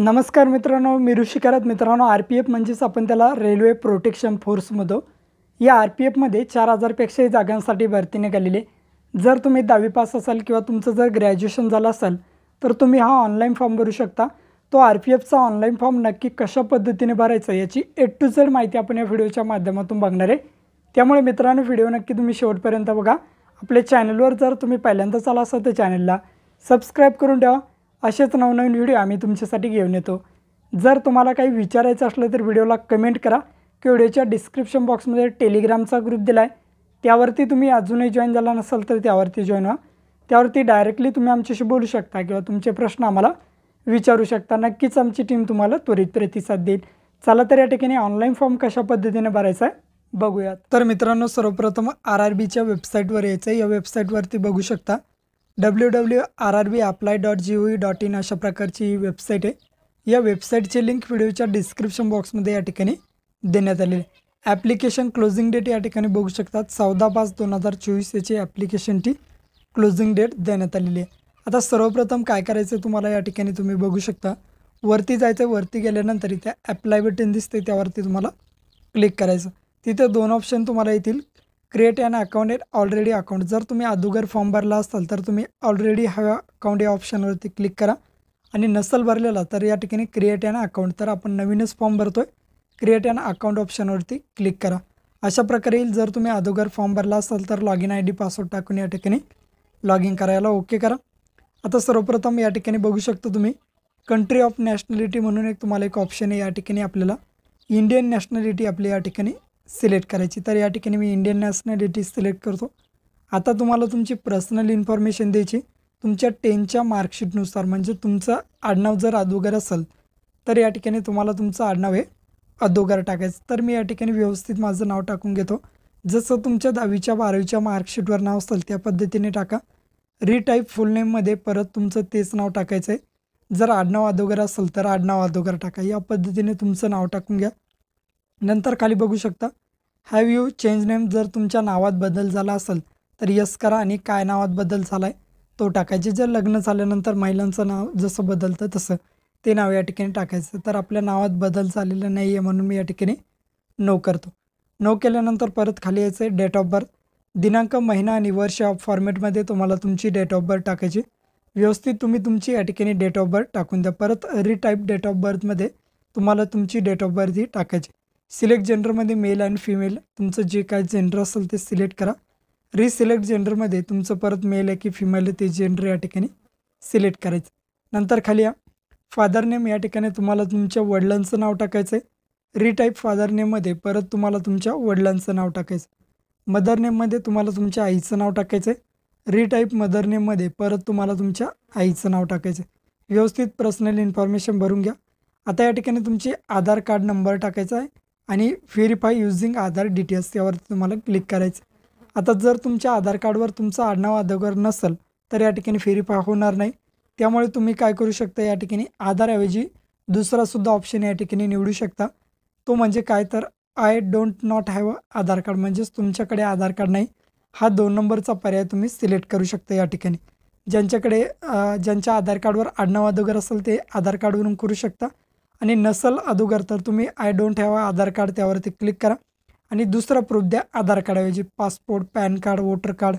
नमस्कार मित्रांनो, मी ऋषिकारत. मित्रांनो, आर-पी-एफ म्हणजेच आपण त्याला रेल्वे प्रोटेक्शन फोर्स म्हणतो. या आर-पी-एफमध्ये 4,000पेक्षाही जागांसाठी भरती निघालेली आहे. जर तुम्ही 10वी पास असाल किंवा तुमचं जर ग्रॅज्युएशन झालं असेल तर तुम्ही हा ऑनलाईन फॉर्म भरू शकता. तो आर-पी-एफचा ऑनलाईन फॉर्म नक्की कशा पद्धतीने भरायचा याची ए टू झेड माहिती आपण या व्हिडिओच्या माध्यमातून बघणार आहे. त्यामुळे मित्रांनो, व्हिडिओ नक्की तुम्ही शेवटपर्यंत बघा. आपल्या चॅनलवर जर तुम्ही पहिल्यांदाच आला असाल तर चॅनलला सबस्क्राईब करून ठेवा. असेच नवनवीन व्हिडिओ आम्ही तुमच्यासाठी घेऊन येतो. जर तुम्हाला काही विचारायचं असलं तर व्हिडिओला कमेंट करा किंवा व्हिडिओच्या डिस्क्रिप्शन बॉक्समध्ये टेलिग्रामचा ग्रुप दिला आहे, त्यावरती तुम्ही अजूनही जॉईन झाला नसाल तर त्यावरती जॉईन व्हा. त्यावरती डायरेक्टली तुम्ही आमच्याशी बोलू शकता किंवा तुमचे प्रश्न आम्हाला विचारू शकता. नक्कीच आमची टीम तुम्हाला त्वरित प्रतिसाद देईल. चला तर या ठिकाणी ऑनलाईन फॉर्म कशा पद्धतीने भरायचा आहे बघूयात. तर मित्रांनो, सर्वप्रथम RRBच्या वेबसाईटवर यायचं आहे. या वेबसाईटवरती बघू शकता www.rrbapply.gov.in अशा प्रकारची ही वेबसाईट आहे. या वेबसाईटची लिंक व्हिडिओच्या डिस्क्रिप्शन बॉक्समध्ये या ठिकाणी देण्यात आलेली आहे. ॲप्लिकेशन क्लोजिंग डेट या ठिकाणी बघू शकतात 14/5/2024 याची ॲप्लिकेशनची क्लोजिंग डेट देण्यात आलेली आहे. आता सर्वप्रथम काय करायचं तुम्हाला या ठिकाणी तुम्ही बघू शकता, वरती जायचं. वरती गेल्यानंतर इथे ॲप्लाय बटन दिसते, त्यावरती तुम्हाला क्लिक करायचं. तिथे दोन ऑप्शन तुम्हाला येतील, create an account and already account. जर तुम्ही अगोदर फॉर्म भरला असाल तर तुम्ही ऑलरेडी हॅव अकाउंट या ऑप्शनवरती क्लिक करा आणि नसेल भरलेला तर या ठिकाणी क्रिएट ॲन अकाउंट. तर आपण नवीनच फॉर्म भरतोय, क्रिएट ॲन अकाउंट ऑप्शनवरती क्लिक करा. अशा प्रकारे येईल. जर तुम्ही अगोदर फॉर्म भरला असाल तर लॉग इन ID पासवर्ड टाकून या ठिकाणी लॉग इन करायला ओके करा. आता सर्वप्रथम या ठिकाणी बघू शकता तुम्ही कंट्री ऑफ नॅशनॅलिटी म्हणून तुम्हाला एक ऑप्शन आहे. या ठिकाणी आपल्याला इंडियन नॅशनॅलिटी आपली या ठिकाणी सिलेक्ट करायची. तर या ठिकाणी मी इंडियन नॅशनॅलिटी सिलेक्ट करतो. आता तुम्हाला तुमची पर्सनल इन्फॉर्मेशन द्यायची. तुमच्या 10च्या मार्कशीटनुसार म्हणजे तुमचं आडनाव जर अदोगर असेल तर या ठिकाणी तुम्हाला तुमचं आडनाव हे अदोगर टाकायचं. तर मी या ठिकाणी व्यवस्थित माझं नाव टाकून घेतो. जसं तुमच्या 10वीच्या 12वीच्या मार्कशीटवर नाव असेल त्या पद्धतीने टाका. रिटाईप फुल नेममध्ये परत तुमचं तेच नाव टाकायचं आहे. जर आडनाव अदोगर असेल तर आडनाव अदोगर टाका. या पद्धतीने तुमचं नाव टाकून घ्या. नंतर खाली बघू शकता हॅव यू चेंज नेम. जर तुमच्या नावात बदल झाला असेल तर यस करा आणि काय नावात बदल झाला आहे तो टाकायचे. जर लग्न झाल्यानंतर महिलांचं नाव जसं बदलतं तसं ते नाव या ठिकाणी टाकायचं. तर आपल्या नावात बदल झालेला नाही आहे म्हणून मी या ठिकाणी नो करतो. नो केल्यानंतर परत खाली यायचं आहे डेट ऑफ बर्थ. दिनांक, महिना आणि वर्ष या फॉर्मॅटमध्ये तुम्हाला तुमची डेट ऑफ बर्थ टाकायची. व्यवस्थित तुम्ही तुमची या ठिकाणी डेट ऑफ बर्थ टाकून द्या. परत रिटाईप डेट ऑफ बर्थमध्ये तुम्हाला तुमची डेट ऑफ बर्थ ही टाकायची. सिलेक्ट जेंडरमध्ये मेल अँड फिमेल तुमचं जे काय जेंडर असेल ते सिलेक्ट करा. रिसिलेक्ट जेंडरमध्ये तुमचं परत मेल आहे की फिमेल आहे ते जेंडर या ठिकाणी सिलेक्ट करायचं. नंतर खाली या फादर नेम. या ठिकाणी तुम्हाला तुमच्या वडिलांचं नाव टाकायचं आहे. रिटाईप फादर नेममध्ये परत तुम्हाला तुमच्या वडिलांचं नाव टाकायचं. मदर नेममध्ये तुम्हाला तुमच्या आईचं नाव टाकायचं आहे. रिटाईप मदर नेममध्ये परत तुम्हाला तुमच्या आईचं नाव टाकायचं आहे. व्यवस्थित पर्सनल इन्फॉर्मेशन भरून घ्या. आता या ठिकाणी तुमची आधार कार्ड नंबर टाकायचा आहे आणि व्हेरीफाय युझिंग आधार डिटेल्स यावरती तुम्हाला क्लिक करायचं. आता जर तुमच्या आधार कार्डवर तुमचं आडनाव अदोगर नसेल तर या ठिकाणी व्हेरीफाय होणार नाही. त्यामुळे तुम्ही काय करू शकता, या ठिकाणी आधारऐवजी दुसरासुद्धा ऑप्शन या ठिकाणी निवडू शकता. तो म्हणजे काय तर I don't not have Aadhaar card, म्हणजेच तुमच्याकडे आधार कार्ड नाही. हा 2 नंबरचा पर्याय तुम्ही सिलेक्ट करू शकता. या ठिकाणी ज्यांच्या आधार कार्डवर आडनाव अदोगर असेल ते आधार कार्डवरून करू शकता आणि नसल अदोगर तर तुम्ही I don't have Aadhaar card त्यावरती क्लिक करा आणि दुसरा प्रूफ द्या. आधार कार्डऐवजी passport, PAN card, voter card,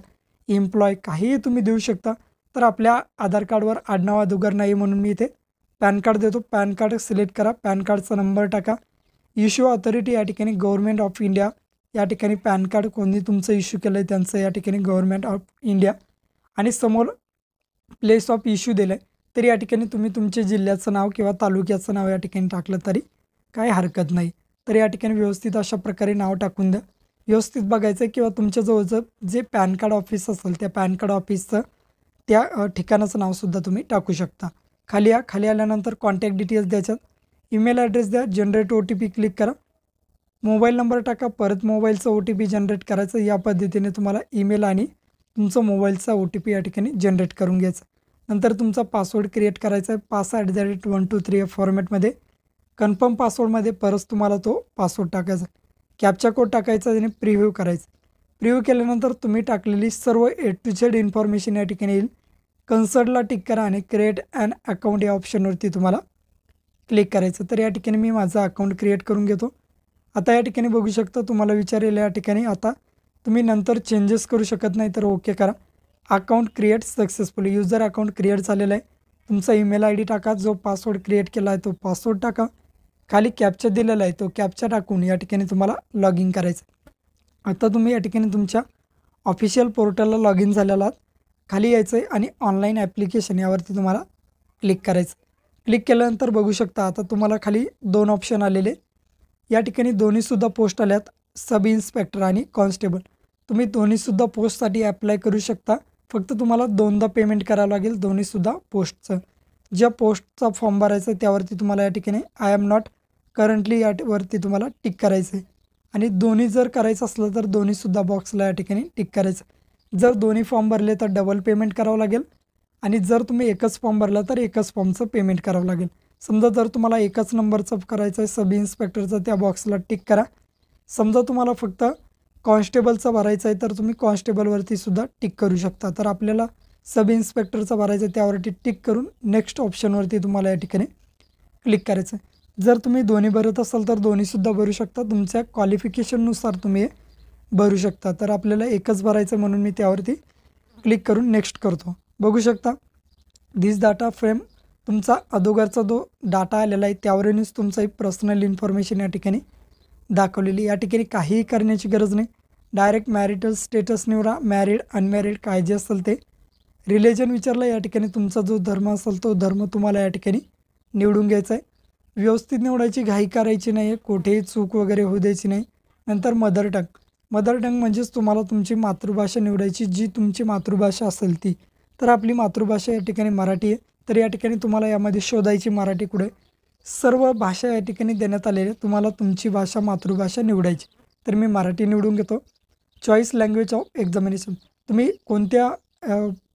employ काहीही तुम्ही देऊ शकता. तर आपल्या आधार कार्डवर आडनाव अदोगर नाही म्हणून मी इथे पॅन कार्ड देतो. पॅन कार्ड सिलेक्ट करा. पॅन कार्डचा नंबर टाका. इश्यू ऑथॉरिटी या ठिकाणी गव्हर्नमेंट ऑफ इंडिया. या ठिकाणी पॅन कार्ड कोणी तुमचं इश्यू केलं आहे त्यांचं या ठिकाणी गव्हर्नमेंट ऑफ इंडिया आणि समोर प्लेस ऑफ इश्यू दिलं आहे. तर या ठिकाणी तुम्ही तुमच्या जिल्ह्याचं नाव किंवा तालुक्याचं नाव या ठिकाणी टाकलं तरी काही हरकत नाही. तर या ठिकाणी व्यवस्थित अशा प्रकारे नाव टाकून द्या. व्यवस्थित बघायचं किंवा तुमच्याजवळचं जे पॅन कार्ड ऑफिस असेल त्या पॅन कार्ड ऑफिसचं त्या ठिकाणाचं नावसुद्धा तुम्ही टाकू शकता. खाली आल्यानंतर कॉन्टॅक्ट डिटेल्स द्यायच्यात. ईमेल ॲड्रेस द्या. जनरेट OTP क्लिक करा. मोबाईल नंबर टाका. परत मोबाईलचा OTP जनरेट करायचं. या पद्धतीने तुम्हाला ईमेल आणि तुमचं मोबाईलचा OTP या ठिकाणी जनरेट करून घ्यायचं. नंतर तुमचा पासवर्ड क्रिएट करायचा आहे. pass@123 या फॉर्मॅटमध्ये. कन्फर्म पासवर्डमध्ये परत तुम्हाला तो पासवर्ड टाकायचा. कॅप्चा कोड टाकायचा आणि प्रिव्ह्यू करायचं. प्रिव्ह्यू केल्यानंतर तुम्ही टाकलेली सर्व ए टू झेड इन्फॉर्मेशन या ठिकाणी येईल. कन्सर्टला टिक करा आणि क्रिएट ॲन अकाउंट या ऑप्शनवरती तुम्हाला क्लिक करायचं. तर या ठिकाणी मी माझं अकाउंट क्रिएट करून घेतो. आता या ठिकाणी बघू शकता तुम्हाला विचारेल या ठिकाणी आता तुम्ही नंतर चेंजेस करू शकत नाही, तर ओके करा. Account create successfully, user account create झालेला आहे. तुमचा ईमेल आय डी टाका, जो पासवर्ड क्रिएट केला आहे तो पासवर्ड टाका, खाली कॅप्चा दिलेला आहे तो कॅप्चा टाकून या ठिकाणी तुम्हाला लॉग इन करायचं. आता तुम्ही या ठिकाणी तुमच्या ऑफिशियल पोर्टलला लॉग इन झालेला आहात. खाली यायचं आहे आणि ऑनलाईन ॲप्लिकेशन यावरती तुम्हाला क्लिक करायचं. क्लिक केल्यानंतर बघू शकता आता तुम्हाला खाली 2 ऑप्शन आलेले. या ठिकाणी दोन्हीसुद्धा पोस्ट आल्यात, सब इन्स्पेक्टर आणि कॉन्स्टेबल. तुम्ही दोन्हीसुद्धा पोस्टसाठी ॲप्लाय करू शकता. फक्त तुम्हाला 2दा पेमेंट करावं लागेल दोन्हीसुद्धा पोस्टचं. ज्या पोस्टचा फॉर्म भरायचा आहे त्यावरती तुम्हाला या ठिकाणी आय एम नॉट करंटली यावरती तुम्हाला टिक करायचं आहे. आणि दोन्ही जर करायचं असलं तर दोन्हीसुद्धा बॉक्सला या ठिकाणी टिक करायचं. जर दोन्ही फॉर्म भरले तर डबल पेमेंट करावं लागेल आणि जर तुम्ही एकच फॉर्म भरला तर एकच फॉर्मचं पेमेंट करावं लागेल. समजा जर तुम्हाला एकच नंबरचं करायचं आहे सब इन्स्पेक्टरचं, त्या बॉक्सला टिक करा. समजा तुम्हाला फक्त कॉन्स्टेबलचं भरायचं आहे तर तुम्ही कॉन्स्टेबलवरती सुद्धा टिक करू शकता. तर आपल्याला सब इन्स्पेक्टरचं भरायचं आहे त्यावरती टिक करून नेक्स्ट ऑप्शनवरती तुम्हाला या ठिकाणी क्लिक करायचं आहे. जर तुम्ही दोन्ही भरत असाल तर दोन्हीसुद्धा भरू शकता. तुमच्या क्वालिफिकेशननुसार तुम्ही भरू शकता. तर आपल्याला एकच भरायचं म्हणून मी त्यावरती क्लिक करून नेक्स्ट करतो. बघू शकता दिस डाटा फ्रेम तुमचा अगोदरचा जो डाटा आलेला आहे त्यावरूनच तुमचा एक पर्सनल इन्फॉर्मेशन या ठिकाणी दाखवलेली. या ठिकाणी काहीही करण्याची गरज नाही. डायरेक्ट मॅरिटल स्टेटस निवडा, मॅरिड अनमॅरिड काय जे असेल ते. रिलिजन विचारलं, या ठिकाणी तुमचा जो धर्म असेल तो धर्म तुम्हाला या ठिकाणी निवडून घ्यायचा आहे. व्यवस्थित निवडायची, घाई करायची नाही आहे, कुठेही चूक वगैरे होऊ द्यायची नाही. नंतर मदर टंग म्हणजेच तुम्हाला तुमची मातृभाषा निवडायची, जी तुमची मातृभाषा असेल ती. तर आपली मातृभाषा या ठिकाणी मराठी आहे. तर या ठिकाणी तुम्हाला यामध्ये शोधायची मराठी कुठे. सर्व भाषा या ठिकाणी देण्यात आलेल्या, तुम्हाला तुमची भाषा मातृभाषा निवडायची. तर मी मराठी निवडून घेतो. चॉईस लँग्वेज ऑफ एक्झामिनेशन, तुम्ही कोणत्या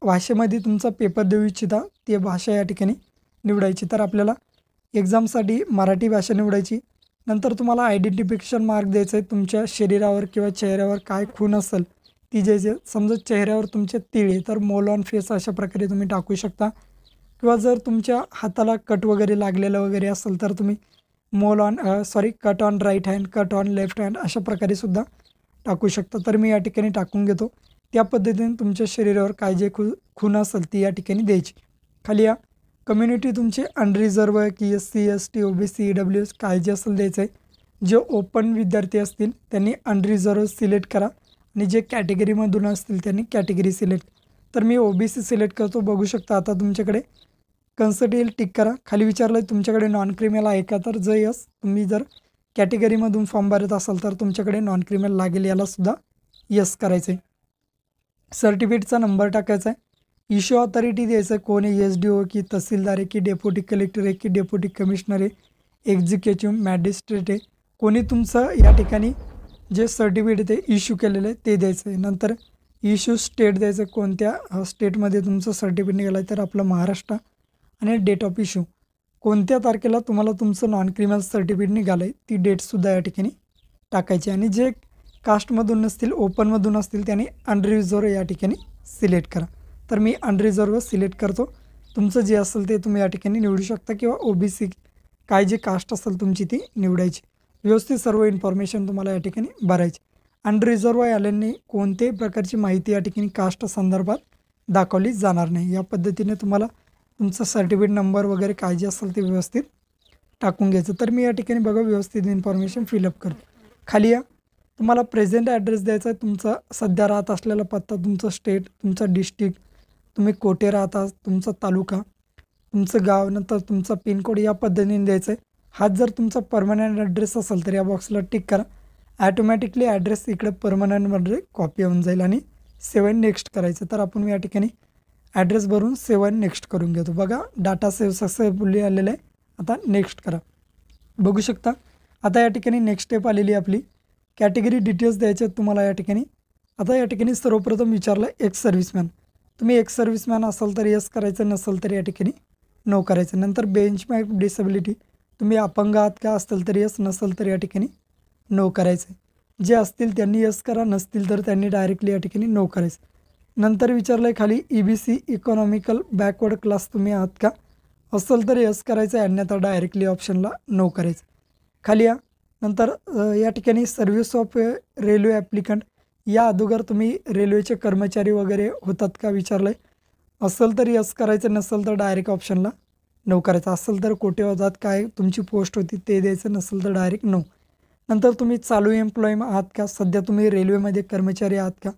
भाषेमध्ये तुमचा पेपर देऊ इच्छिता ती भाषा या ठिकाणी निवडायची. तर आपल्याला एक्झामसाठी मराठी भाषा निवडायची. नंतर तुम्हाला आयडेंटिफिकेशन मार्क द्यायचं आहे. तुमच्या शरीरावर किंवा चेहऱ्यावर काय खूण असेल ती जे समजा चेहऱ्यावर तुमचे तिळे तर मोल ऑन फेस अशा प्रकारे तुम्ही टाकू शकता. किंवा जर तुमच्या हाताला कट वगैरे लागलेलं वगैरे असेल तर तुम्ही cut on right hand, cut on left hand अशा प्रकारे सुद्धा टाकू शकता. तर मी या ठिकाणी टाकून घेतो. त्या पद्धतीने तुमच्या शरीरावर काय जे खूण असेल ती या ठिकाणी द्यायची. खाली या कम्युनिटी तुमची अनरिझर्व आहे की SC ST OBC EWS काय जे असेल द्यायचं आहे. जे ओपन विद्यार्थी असतील त्यांनी अनरिझर्व सिलेक्ट करा आणि जे कॅटेगरीमधून असतील त्यांनी कॅटेगरी सिलेक्ट. तर मी OBC सिलेक्ट करतो. बघू शकता आता तुमच्याकडे कन्सर्ट येईल, टिक करा. खाली विचारलं आहे तुमच्याकडे नॉन क्रिमिनल आहे का, तर यस. तुम्ही जर कॅटेगरीमधून फॉर्म भरत असाल तर तुमच्याकडे नॉन क्रिमिनल लागेल, यालासुद्धा यस करायचं आहे. सर्टिफिकेटचा नंबर टाकायचा आहे. इश्यू ऑथॉरिटी द्यायचं आहे, कोण आहे, SDO की तहसीलदार आहे की डेप्युटी कलेक्टर आहे की डेप्युटी कमिशनर आहे, एक्झिक्युटिव्ह मॅजिस्ट्रेट आहे, कोणी तुमचं या ठिकाणी जे सर्टिफिकेट ते इश्यू केलेलं आहे ते द्यायचं आहे. नंतर इश्यू स्टेट द्यायचं, कोणत्या स्टेटमध्ये तुमचं सर्टिफिकेट निघालं आहे, तर आपलं महाराष्ट्र. आणि डेट ऑफ इश्यू, कोणत्या तारखेला तुम्हाला तुमचं नॉन क्रिमिनल सर्टिफिकेट निघालं आहे ती डेटसुद्धा या ठिकाणी टाकायची. आणि जे कास्टमधून नसतील, ओपनमधून असतील त्यांनी अनरिझर्व या ठिकाणी सिलेक्ट करा. तर मी अनरिझर्व सिलेक्ट करतो. तुमचं जे असेल ते तुम्ही या ठिकाणी निवडू शकता किंवा OBC काय जे कास्ट असेल तुमची ती निवडायची. व्यवस्थित सर्व इन्फॉर्मेशन तुम्हाला या ठिकाणी भरायची. अनरिझर्व आल्यांनी कोणत्याही प्रकारची माहिती या ठिकाणी कास्ट संदर्भात दाखवली जाणार नाही. या पद्धतीने तुम्हाला तुमचं सर्टिफिकेट नंबर वगैरे काय जे असेल ते व्यवस्थित टाकून घ्यायचं. तर मी या ठिकाणी बघा व्यवस्थित इन्फॉर्मेशन फिलअप करतो. खाली या तुम्हाला प्रेझेंट ॲड्रेस द्यायचा आहे, तुमचा सध्या राहत असलेला पत्ता, तुमचं स्टेट, तुमचा डिस्ट्रिक्ट, तुम्ही कोठे राहता, तुमचा तालुका, तुमचं गाव, नंतर तुमचा पिनकोड या पद्धतीने द्यायचं आहे. हाच जर तुमचा परमनंट ॲड्रेस असेल तर या बॉक्सला टिक करा. ॲटोमॅटिकली ॲड्रेस इकडे परमनंटमध्ये कॉपी होऊन जाईल आणि 7 नेक्स्ट करायचं. तर आपण या ठिकाणी ॲड्रेस भरून 7 नेक्स्ट करून घेतो. बघा डाटा सेव्ह सक्सेसफुली आलेला आहे. आता नेक्स्ट करा. बघू शकता आता या ठिकाणी नेक्स्ट स्टेप आलेली आहे आपली. कॅटेगरी डिटेल्स द्यायचे आहेत तुम्हाला या ठिकाणी. आता या ठिकाणी सर्वप्रथम विचारलं एक्स सर्व्हिसमॅन. तुम्ही एक्स सर्व्हिसमॅन असाल तर यस करायचं, नसेल तर या ठिकाणी नो करायचं. नंतर बेंचमार्क डिसेबिलिटी, तुम्ही अपंग आहात का, असेल तर यस, नसेल तर या ठिकाणी नो करायचं. जे असतील त्यांनी यस करा, नसतील तर त्यांनी डायरेक्टली या ठिकाणी नो करायचं. नंतर विचारलं आहे खाली EBC इकॉनॉमिकल बॅकवर्ड क्लास तुम्ही आहात का, असेल तर यस करायचं आहे, अन्यथा डायरेक्टली ऑप्शनला नो करायचं. खाली या. नंतर या ठिकाणी सर्व्हिस ऑफ रेल्वे ॲप्लिकंट, या अगोदर तुम्ही रेल्वेचे कर्मचारी वगैरे होतात का विचारलं आहे. असेल तर यस करायचं, नसेल तर डायरेक्ट ऑप्शनला नो करायचं. असेल तर कुठे होतात, काय तुमची पोस्ट होती ते द्यायचं, नसेल तर डायरेक्ट नो. नंतर तुम्ही चालू एम्प्लॉई आहात का, सध्या तुम्ही रेल्वेमध्ये कर्मचारी आहात का,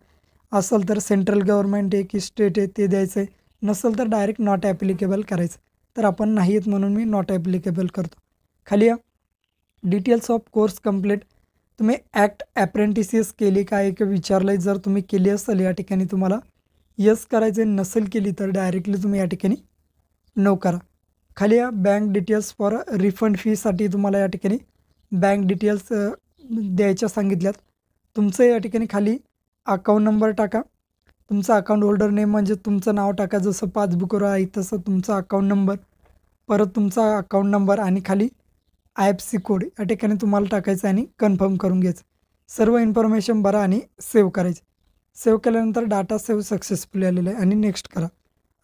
असेल तर सेंट्रल गव्हर्नमेंट आहे की स्टेट आहे ते द्यायचं आहे, नसेल तर डायरेक्ट नॉट ॲप्लिकेबल करायचं. तर आपण नाही आहेत म्हणून मी नॉट ॲप्लिकेबल करतो. खाली या. डिटेल्स ऑफ कोर्स कंप्लीट, तुम्ही ॲक्ट ॲप्रेंटिसेस केली काय की विचारलं आहे. जर तुम्ही केली असेल या ठिकाणी तुम्हाला यस करायचं आहे, नसेल केली तर डायरेक्टली तुम्ही या ठिकाणी नो करा. खाली या. बँक डिटेल्स फॉर रिफंड फीसाठी तुम्हाला या ठिकाणी बँक डिटेल्स द्यायच्या सांगितल्यात. तुमचं या ठिकाणी खाली अकाउंट नंबर टाका. तुमचं अकाउंट होल्डर नेम म्हणजे तुमचं नाव टाका, जसं पासबुकवर आहे तसं तुमचा अकाउंट नंबर, परत तुमचा अकाउंट नंबर आणि खाली IFSC कोड या ठिकाणी तुम्हाला टाकायचं आणि कन्फर्म करून घ्यायचं. सर्व इन्फॉर्मेशन भरा आणि सेव्ह करायची. सेव्ह केल्यानंतर डाटा सेव्ह सक्सेसफुली आलेला आहे आणि नेक्स्ट करा.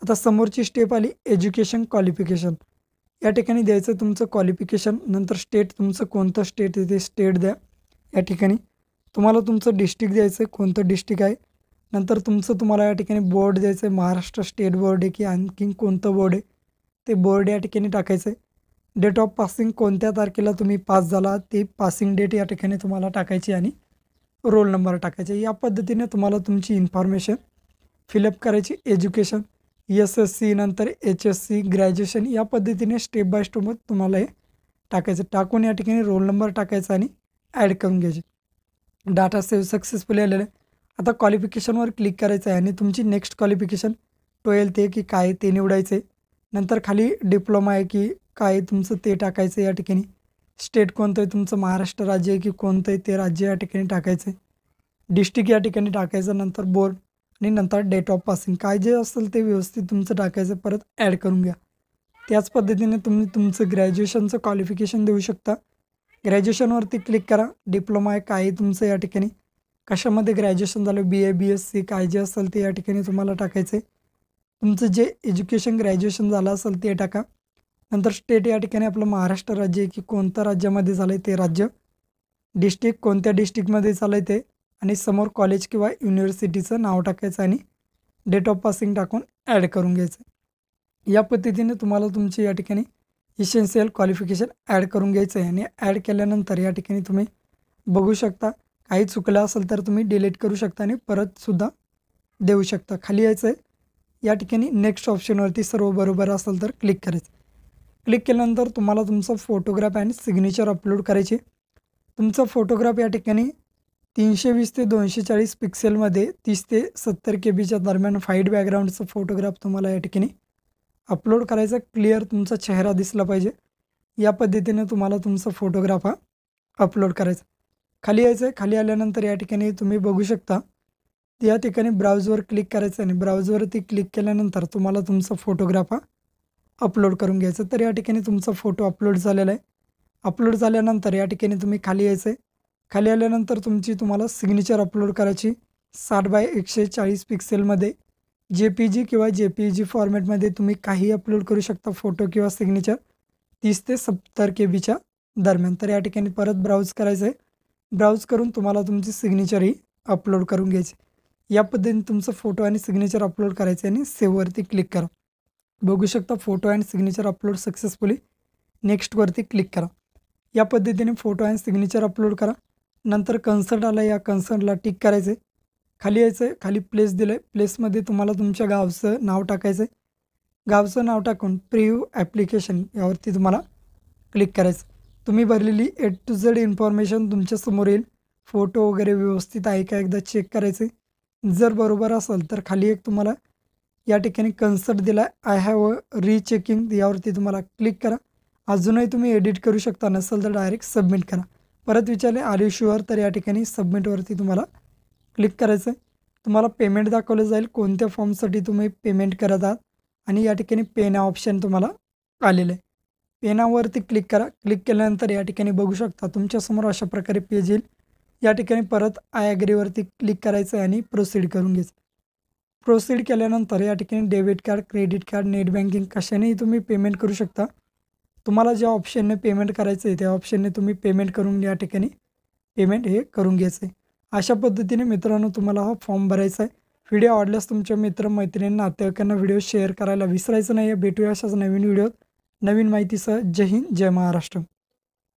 आता समोरची स्टेप आली एज्युकेशन क्वालिफिकेशन. या ठिकाणी द्यायचं तुमचं क्वालिफिकेशन, नंतर स्टेट तुमचं कोणतं स्टेट आहे ते स्टेट द्या. या ठिकाणी तुम्हाला तुमचं डिस्ट्रिक्ट द्यायचं आहे, कोणतं डिस्ट्रिक्ट आहे. नंतर तुमचं तुम्हाला या ठिकाणी बोर्ड द्यायचं आहे, महाराष्ट्र स्टेट बोर्ड आहे की आणखीन कोणतं बोर्ड आहे ते बोर्ड या ठिकाणी टाकायचं आहे. डेट ऑफ पासिंग, कोणत्या तारखेला तुम्ही पास झाला ते पासिंग डेट या ठिकाणी तुम्हाला टाकायची आणि रोल नंबर टाकायचे. या पद्धतीने तुम्हाला तुमची इन्फॉर्मेशन फिलअप करायची. एज्युकेशन SSC नंतर HSC ग्रॅज्युएशन, या पद्धतीने स्टेप बाय स्टेप तुम्हाला हे टाकायचं. टाकून या ठिकाणी रोल नंबर टाकायचा आणि ॲड करून घ्यायचे. डाटा सेव्ह सक्सेसफुली आलेलं आहे. आता क्वालिफिकेशनवर क्लिक करायचं आहे आणि तुमची नेक्स्ट क्वालिफिकेशन 12th आहे की काय ते निवडायचं आहे. नंतर खाली डिप्लोमा आहे की काय तुमचं ते टाकायचं आहे. या ठिकाणी स्टेट कोणतं आहे तुमचं, महाराष्ट्र राज्य आहे की कोणतं आहे ते राज्य या ठिकाणी टाकायचं आहे. डिस्ट्रिक्ट या ठिकाणी टाकायचं, नंतर बोर्ड आणि नंतर डेट ऑफ पासिंग काय जे असेल ते व्यवस्थित तुमचं टाकायचं, परत ॲड करून घ्या. त्याच पद्धतीने तुम्ही तुमचं ग्रॅज्युएशनचं क्वालिफिकेशन देऊ शकता. ग्रॅज्युएशनवरती क्लिक करा. डिप्लोमा आहे काय तुमचं, या ठिकाणी कशामध्ये ग्रॅज्युएशन झालं, BA BSc काय जे असेल ते या ठिकाणी तुम्हाला टाकायचं आहे. तुमचं जे एज्युकेशन ग्रॅज्युएशन झालं असेल ते टाका. नंतर स्टेट या ठिकाणी आपलं महाराष्ट्र राज्य आहे की कोणत्या राज्यामध्ये झालं आहे ते राज्य, डिस्ट्रिक्ट कोणत्या डिस्ट्रिक्टमध्ये झालं आहे ते, आणि समोर कॉलेज किंवा युनिव्हर्सिटीचं नाव टाकायचं आणि डेट ऑफ पासिंग टाकून ॲड करून घ्यायचं. या पद्धतीने तुम्हाला तुमची या ठिकाणी इसेन्शियल क्वालिफिकेशन ॲड करून घ्यायचं आहे. आणि ॲड केल्यानंतर या ठिकाणी तुम्ही बघू शकता काही चुकलं असेल तर तुम्ही डिलीट करू शकता आणि परतसुद्धा देऊ शकता. खाली यायचं आहे. या ठिकाणी नेक्स्ट ऑप्शनवरती सर्व बरोबर असेल तर क्लिक करायचं. क्लिक केल्यानंतर तुम्हाला तुमचा फोटोग्राफ आणि सिग्नेचर अपलोड करायची. तुमचा फोटोग्राफ या ठिकाणी 320 ते 240 पिक्सेलमध्ये 30 ते 70 KB दरम्यान फाईट बॅकग्राऊंडचा फोटोग्राफ तुम्हाला या ठिकाणी अपलोड करायचा. क्लिअर तुमचा चेहरा दिसला पाहिजे. या पद्धतीने तुम्हाला तुमचा फोटोग्राफ हा अपलोड करायचा. खाली यायचं आहे. खाली आल्यानंतर या ठिकाणी तुम्ही बघू शकता या ठिकाणी ब्राउजवर क्लिक करायचं आणि ब्राउजवरती क्लिक केल्यानंतर तुम्हाला तुमचा फोटोग्राफ हा अपलोड करून घ्यायचा. तर या ठिकाणी तुमचा फोटो अपलोड झालेला आहे. अपलोड झाल्यानंतर या ठिकाणी तुम्ही खाली यायचं आहे. खाली आल्यानंतर तुम्हाला सिग्नेचर अपलोड करायची. 60x140 पिक्सेलमध्ये JPG किंवा JPEG फॉर्मॅटमध्ये तुम्ही काही अपलोड करू शकता फोटो किंवा सिग्नेचर 30 ते 70 KB दरम्यान. तर या ठिकाणी परत ब्राउज करायचं आहे. ब्राउज करून तुम्हाला तुमची सिग्नेचरही अपलोड करून घ्यायची. या पद्धतीने तुमचं फोटो आणि सिग्नेचर अपलोड करायचे आणि सेव्हवरती क्लिक करा. बघू शकता photo and signature upload successfully. नेक्स्टवरती क्लिक करा. या पद्धतीने फोटो अँड सिग्नेचर अपलोड करा. नंतर कन्सर्ट आला, या कन्सर्टला टिक करायचं आहे. खाली यायचं आहे. खाली प्लेस दिलं आहे. प्लेसमध्ये तुम्हाला तुमच्या गावचं नाव टाकायचं आहे. गावचं नाव टाकून प्रिव्ह्यू ॲप्लिकेशन यावरती तुम्हाला क्लिक करायचं. तुम्ही भरलेली A to Z इन्फॉर्मेशन तुमच्यासमोर येईल. फोटो वगैरे व्यवस्थित आहे का एकदा चेक करायचं. जर बरोबर असेल तर खाली एक तुम्हाला या ठिकाणी कन्सर्ट दिला आहे, आय हॅव रीचेकिंग, यावरती तुम्हाला क्लिक करा. अजूनही तुम्ही एडिट करू शकता, नसेल तर डायरेक्ट सबमिट करा. परत विचारले आर यू शुअर, तर या ठिकाणी सबमिटवरती तुम्हाला क्लिक करायचं आहे. तुम्हाला पेमेंट दाखवलं जाईल कोणत्या फॉर्मसाठी तुम्ही पेमेंट करत आहात आणि या ठिकाणी पे नाव ऑप्शन तुम्हाला आलेलं आहे. पे नाववरती क्लिक करा. क्लिक केल्यानंतर या ठिकाणी बघू शकता तुमच्यासमोर अशा प्रकारे पेज येईल. या ठिकाणी परत आय ॲग्रीवरती क्लिक करायचं आहे आणि प्रोसीड करून घ्यायचं. प्रोसीड केल्यानंतर या ठिकाणी debit card, credit card, net banking कशानेही तुम्ही पेमेंट करू शकता. तुम्हाला ज्या ऑप्शनने पेमेंट करायचं आहे त्या ऑप्शनने तुम्ही पेमेंट करून या ठिकाणी पेमेंट हे करून घ्यायचं आहे. अशा पद्धतीने मित्रांनो तुम्हाला हा फॉर्म भरायचा आहे. व्हिडिओ आवडल्यास तुमच्या मित्र-मैत्रिणींना, नातेवाईकांना व्हिडिओ शेअर करायला विसरायचं नाही. भेटूया अशाच नवीन व्हिडिओत नवीन माहितीसह. जय हिंद, जय महाराष्ट्र.